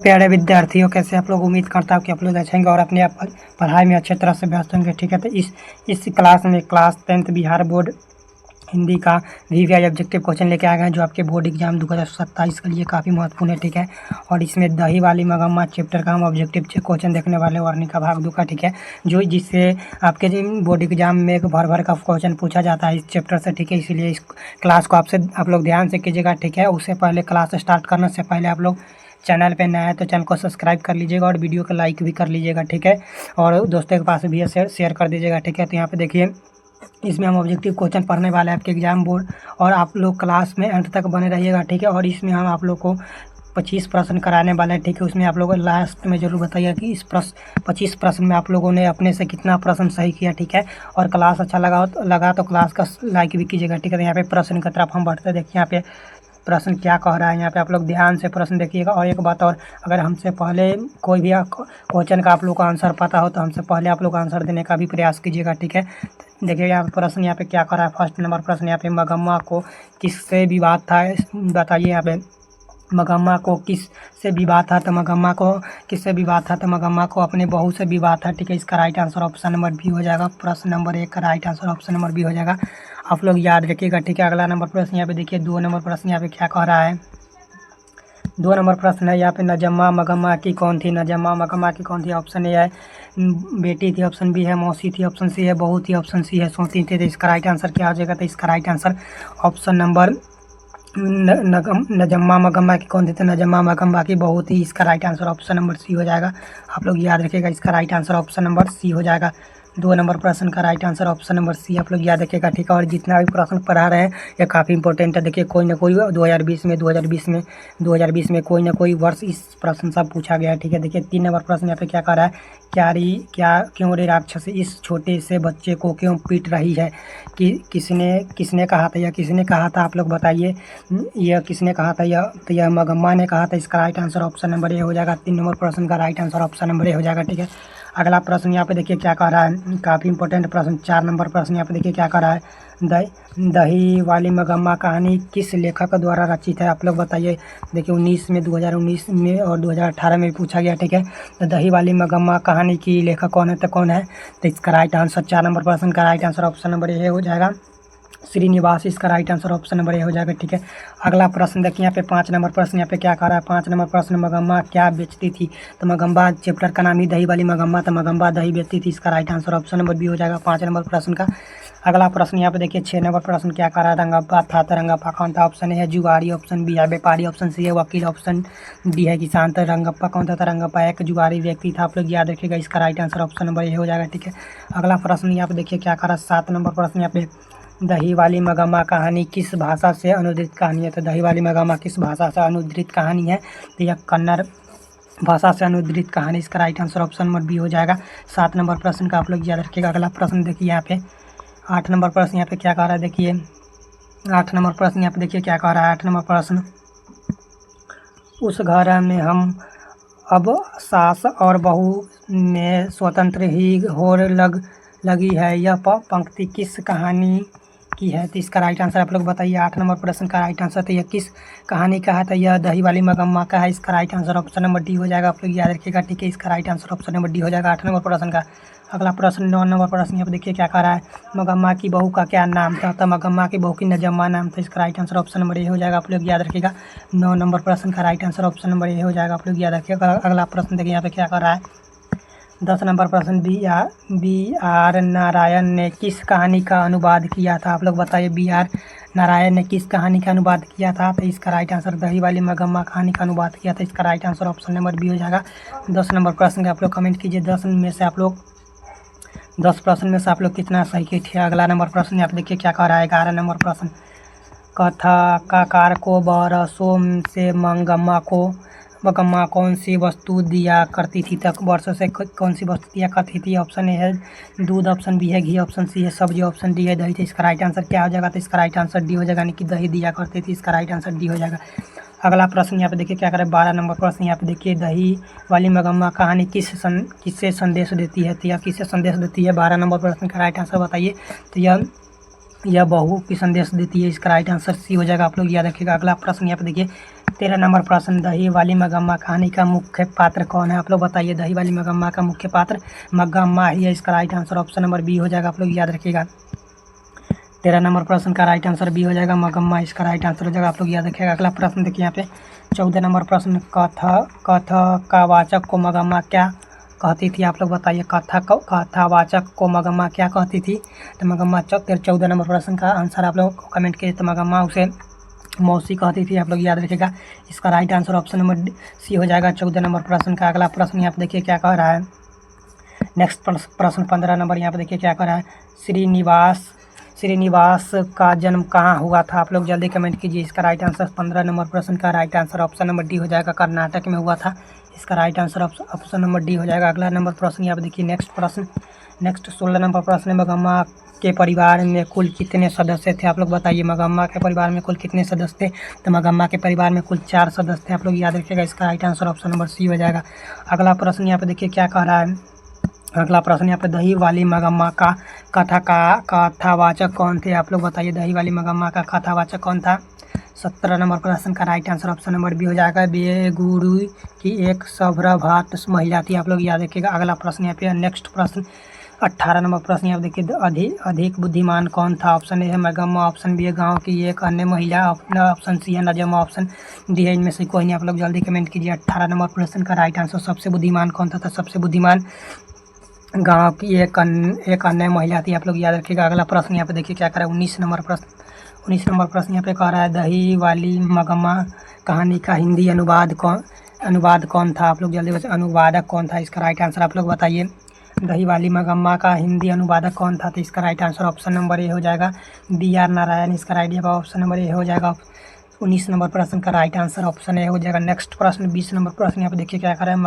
प्यारे विद्यार्थियों, कैसे आप लोग? उम्मीद करता हूँ कि आप लोग अच्छे होंगे और अपने आप पढ़ाई में अच्छे तरह से व्यस्त होंगे। ठीक है, तो इस क्लास में class 10th Bihar board Hindi का वीवीआई ऑब्जेक्टिव क्वेश्चन लेके आ गए हैं, जो आपके बोर्ड एग्जाम 2027 के लिए काफ़ी महत्वपूर्ण है। ठीक है, और इसमें दही वाली मगम्मा चैप्टर का हम ऑब्जेक्टिव क्वेश्चन देखने वाले हैं, वर्णिका भाग 2 का। ठीक है, जो जिससे आपके बोर्ड एग्जाम में भर का क्वेश्चन पूछा जाता है इस चैप्टर से। ठीक है, इसीलिए इस क्लास को आप लोग ध्यान से कीजिएगा। ठीक है, उससे पहले क्लास स्टार्ट करने से पहले आप लोग चैनल पे नया है तो चैनल को सब्सक्राइब कर लीजिएगा और वीडियो को लाइक भी कर लीजिएगा। ठीक है, और दोस्तों के पास भी शेयर कर दीजिएगा। ठीक है, तो यहाँ पे देखिए, इसमें हम ऑब्जेक्टिव क्वेश्चन पढ़ने वाले हैं आपके एग्जाम बोर्ड, और आप लोग क्लास में अंत तक बने रहिएगा। ठीक है, और इसमें हम आप लोग को 25 प्रश्न कराने वाले हैं। ठीक है, उसमें आप लोग लास्ट में जरूर बताइए कि इस 25 प्रश्न में आप लोगों ने अपने से कितना प्रश्न सही किया। ठीक है, और क्लास अच्छा लगा तो क्लास का लाइक भी कीजिएगा। ठीक है, तो यहाँ पे प्रश्न की तरफ हम बढ़ते देखिए यहाँ पे प्रश्न क्या कह रहा है। यहाँ पे आप लोग ध्यान से प्रश्न देखिएगा। और एक बात और, अगर हमसे पहले कोई भी क्वेश्चन का आप लोग को आंसर पता हो तो हमसे पहले आप लोग आंसर देने का भी प्रयास कीजिएगा। ठीक है, देखिए यहाँ पे प्रश्न यहाँ पे क्या कर रहा है। फर्स्ट नंबर प्रश्न यहाँ पे, मगम्मा को किससे विवाद था, बताइए। यहाँ पे मगम्मा को किससे विवाद था, तो मगम्मा को किससे विवाद था, तो मगम्मा को अपने बहू से विवाद था। ठीक है, इसका right answer option number B हो जाएगा। प्रश्न नंबर 1 का right answer option number B हो जाएगा, आप लोग याद रखिएगा। ठीक है, अगला नंबर प्रश्न यहाँ पे देखिए, 2 नंबर प्रश्न यहाँ पे क्या कह रहा है। 2 नंबर प्रश्न है यहाँ पे, नजम्मा मगम्मा की कौन थी। नजम्मा मगम्मा की कौन थी? ऑप्शन ए है बेटी थी, ऑप्शन बी है मौसी थी, ऑप्शन सी है बहू थी, ऑप्शन सी है सोती थी। तो इसका राइट आंसर क्या हो जाएगा? तो इसका right answer option number Najamma Magamma की कौन थी, तो नजम्मा मगम्मा की बहू थी। इसका right answer option number C हो जाएगा, आप लोग याद रखिएगा। इसका right answer option number C हो जाएगा। 2 नंबर प्रश्न का right answer option number C, आप लोग याद रखिएगा। ठीक है, और जितना भी प्रश्न पढ़ा रहे हैं ये काफ़ी इंपॉर्टेंट है। देखिए, कोई ना कोई 2020 में कोई ना कोई वर्ष इस प्रश्न सब पूछा गया है। ठीक है, देखिए 3 नंबर प्रश्न यहाँ पे क्या कर रहा है, क्यों रे राक्षस इस छोटे से बच्चे को क्यों पीट रही है। कि किसने कहा था, या किसने कहा था, आप लोग बताइए। यह किसने कहा था? तो यह मगम्मा ने कहा था। इसका right answer option number A हो जाएगा। 3 नंबर प्रश्न का right answer option number A हो जाएगा। ठीक है, अगला प्रश्न यहाँ पे देखिए क्या कह रहा है, काफ़ी इंपॉर्टेंट प्रश्न। 4 नंबर प्रश्न यहाँ पे देखिए क्या कह रहा है, दही वाली मगम्मा कहानी किस लेखक द्वारा रचित है, आप लोग बताइए। देखिए 2019 में और 2018 में भी पूछा गया। ठीक है, तो दही वाली मगम्मा कहानी की लेखक कौन है, तो कौन है? तो इसका राइट आंसर 4 नंबर प्रश्न का right answer option number A हो जाएगा, श्रीनिवास। इसका right answer option number A हो जाएगा। ठीक है, अगला प्रश्न देखिए यहाँ पे 5 नंबर प्रश्न यहाँ पे क्या कह रहा है। 5 नंबर प्रश्न, मगम्मा क्या बेचती थी, तो मगम्मा चैप्टर का नाम ही दही वाली मगम्मा, तो मगम्मा दही बेचती थी। इसका right answer option number B हो जाएगा 5 नंबर प्रश्न का। अगला प्रश्न यहाँ पे देखिए 6 नंबर प्रश्न क्या कह रहा है, रंगप्पा था, तो रंगप्पा कौन था? ऑप्शन ए है जुआरी, ऑप्शन बी है व्यापारी, ऑप्शन सी है वकील, ऑप्शन डी है किसान। तो रंगप्पा कौन था? तो रंगप्पा एक जुआरी व्यक्ति था, आप लोग याद रखिएगा। इसका right answer option number A हो जाएगा। ठीक है, अगला प्रश्न यहाँ पे देखिए क्या कह रहा है। 7 नंबर प्रश्न यहाँ पे, दही वाली मगम्मा कहानी किस भाषा से अनुदित कहानी है, तो दही वाली मगम्मा किस भाषा से अनुदित कहानी है, तो यह कन्नड़ भाषा से अनुदित कहानी। इसका right answer option number B हो जाएगा 7 नंबर प्रश्न का, आप लोग याद रखिएगा। अगला प्रश्न देखिए यहाँ पे 8 नंबर प्रश्न यहाँ पे क्या कह रहा है। देखिए 8 नंबर प्रश्न यहाँ पे देखिए क्या कह रहा है। 8 नंबर प्रश्न, उस घर में हम अब सास और बहू में स्वतंत्र ही होर लगी है, यह पंक्ति किस कहानी की है, तो इसका राइट आंसर आप लोग बताइए। 8 नंबर प्रश्न का राइट आंसर, तो यह किस कहानी का है, तो यह दही वाली मगम्मा का है। इसका right answer option number D हो जाएगा, आप लोग याद रखिएगा। ठीक है, इसका right answer option number D हो जाएगा 8 नंबर प्रश्न का। अगला प्रश्न 9 नंबर प्रश्न यहाँ पे देखिए क्या कह रहा है, मगम्मा की बहू का क्या नाम था, तो मगम्मा की बहू की नजम्मा नाम था। इसका right answer option number A हो जाएगा, आप लोग याद रखिएगा। 9 नंबर प्रश्न का right answer option number A हो जाएगा, आप लोग याद रखिएगा। अगला प्रश्न देखिए यहाँ पे क्या कर रहा है। 10 नंबर प्रश्न, बी आर नारायण ने किस कहानी का अनुवाद किया था, आप लोग बताइए। बी आर नारायण ने किस कहानी का अनुवाद किया था, तो इसका राइट आंसर दही वाली मगम्मा कहानी का अनुवाद किया था। इसका right answer option number B हो जाएगा। 10 नंबर प्रश्न का आप लोग कमेंट कीजिए, 10 प्रश्न में से आप लोग कितना सही किए थे। अगला नंबर प्रश्न आप देखिए क्या कह रहा है। 11 नंबर प्रश्न, कथाकार को बरसों से मगम्मा कौन सी वस्तु दिया करती थी, तक वर्षों से कौन सी वस्तु दिया करती थी। ऑप्शन ए है दूध, ऑप्शन बी है घी, ऑप्शन सी है सब्जी, ऑप्शन डी है दही। तो इसका राइट आंसर क्या हो जाएगा, तो इसका राइट आंसर डी हो जाएगा, यानी कि दही दिया करती थी। इसका राइट आंसर डी हो जाएगा। अगला प्रश्न यहाँ पे देखिए क्या करें। 12 नंबर प्रश्न यहाँ पे देखिए, दही वाली मगम्मा कहानी किससे संदेश देती है, तो यह किससे संदेश देती है। 12 नंबर प्रश्न का राइट आंसर बताइए, तो यह बहू की संदेश देती है। इसका राइट आंसर सी हो जाएगा, आप लोग याद रखिएगा। अगला प्रश्न यहाँ पे देखिए 13 नंबर प्रश्न, दही वाली मगम्मा कहानी का मुख्य पात्र कौन है? आप लोग बताइए। दही वाली मगम्मा का मुख्य पात्र मगम्मा ही है। इसका right answer option number B हो जाएगा। आप लोग याद रखिएगा। 13 नंबर प्रश्न का राइट आंसर बी हो जाएगा, मगम्मा इसका राइट आंसर हो जाएगा। आप लोग याद रखिएगा। अगला प्रश्न देखिए यहाँ पे 14 नंबर प्रश्न, कथ का वाचक को मगम्मा क्या कहती थी? आप लोग बताइए। कथावाचक को मगम्मा क्या कहती थी? तो मगम्मा 14 नंबर प्रश्न का आंसर आप लोग कमेंट किए। तो मगम्मा उसे मौसी कहती थी। आप लोग याद रखिएगा। इसका right answer option number C हो जाएगा 14 नंबर प्रश्न का। अगला प्रश्न यहाँ पे देखिए क्या कह रहा है। नेक्स्ट प्रश्न 15 नंबर यहाँ पे देखिए क्या कह रहा है। श्रीनिवास का जन्म कहाँ हुआ था? आप लोग जल्दी कमेंट कीजिए। इसका राइट आंसर 15 नंबर प्रश्न का right answer option number D हो जाएगा। कर्नाटक में हुआ था। इसका right answer option number D हो जाएगा। अगला नंबर प्रश्न यहाँ पे देखिए। नेक्स्ट 16 नंबर प्रश्न, मगम्मा के परिवार में कुल कितने सदस्य थे? आप लोग बताइए। मगम्मा के परिवार में कुल कितने सदस्य थे? तो मगम्मा के परिवार में कुल 4 सदस्य थे। आप लोग याद रखिएगा। इसका right answer option number C हो जाएगा। अगला प्रश्न यहाँ पे देखिए क्या कह रहा है। अगला प्रश्न यहाँ पे, दही वाली मगम्मा का कथावाचक कौन थे? आप लोग बताइए। दही वाली मगम्मा का कथावाचक कौन था? 17 नंबर प्रश्न का right answer option number B हो जाएगा। बेगुरु की एक सभ्रभात महिला थी। आप लोग याद रखिएगा। अगला प्रश्न यहाँ पे नेक्स्ट प्रश्न 18 नंबर प्रश्न यहाँ पे देखिए। अधिक बुद्धिमान कौन था? ऑप्शन ए है मगम्मा, ऑप्शन बी है गाँव की एक अन्य महिला, ऑप्शन सी है नजमा, ऑप्शन डी है इनमें से कोई नहीं। आप लोग जल्दी कमेंट कीजिए। 18 नंबर प्रश्न का राइट आंसर सबसे बुद्धिमान कौन था? सबसे बुद्धिमान गांव की एक अन्य महिला थी। आप लोग याद रखिएगा। अगला प्रश्न यहाँ पे देखिए क्या करा है। 19 नंबर प्रश्न यहाँ पे कह रहा है, दही वाली मगम्मा कहानी का हिंदी अनुवाद कौन था? आप लोग जल्दी बताइए। अनुवादक कौन था? इसका राइट आंसर आप लोग बताइए। दही वाली मगम्मा का हिंदी अनुवादक कौन था? तो इसका right answer option number A हो जाएगा। BR नारायण इसका राइट ऑप्शन नंबर ए हो जाएगा। 19 नंबर प्रश्न का राइट आंसर ऑप्शन ए हो जाएगा। नेक्स्ट प्रश्न 20 नंबर प्रश्न यहाँ पे देखिए क्या कर रहा है।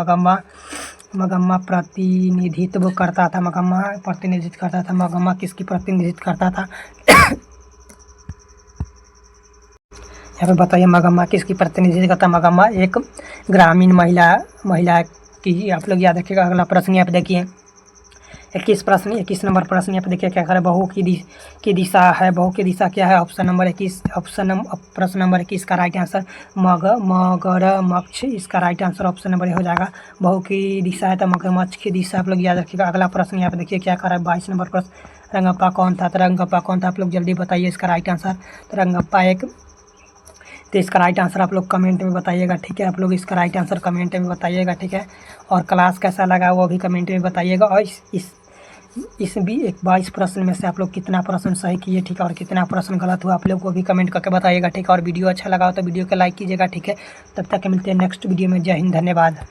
मगम्मा प्रतिनिधित्व करता था। मगम्मा किसकी प्रतिनिधित्व करता था? यहाँ पे बताइए। मगम्मा किसकी प्रतिनिधित्व करता? मगम्मा एक ग्रामीण महिला की। आप लोग याद रखिएगा। अगला प्रश्न यहाँ पे देखिए 21 नंबर प्रश्न यहाँ पे देखिए क्या करें। बहू की दिशा है। बहू की दिशा क्या है? ऑप्शन नंबर 21 प्रश्न नंबर 21 का राइट आंसर मगरमच्छ इसका राइट आंसर ऑप्शन नंबर हो जाएगा। बहू की दिशा है तो मगरमच्छ की दिशा। आप लोग याद रखिएगा। अगला प्रश्न यहाँ पे देखिए क्या कर रहा है। 22 नंबर प्रश्न, रंगप्पा कौन था? तो रंगप्पा कौन था? आप लोग जल्दी बताइए इसका राइट आंसर। तो रंगप्पा तो इसका राइट आंसर आप लोग कमेंट में बताइएगा। ठीक है। आप लोग इसका राइट आंसर कमेंट में बताइएगा। ठीक है। और क्लास कैसा लगा वो भी कमेंट में बताइएगा। और इस भी 22 प्रश्न में से आप लोग कितना प्रश्न सही किए, ठीक है, और कितना प्रश्न गलत हुआ आप लोग को भी कमेंट करके बताइएगा। ठीक है। और वीडियो अच्छा लगा हो तो वीडियो को लाइक कीजिएगा। ठीक है। तब तक मिलते हैं नेक्स्ट वीडियो में। जय हिंद, धन्यवाद।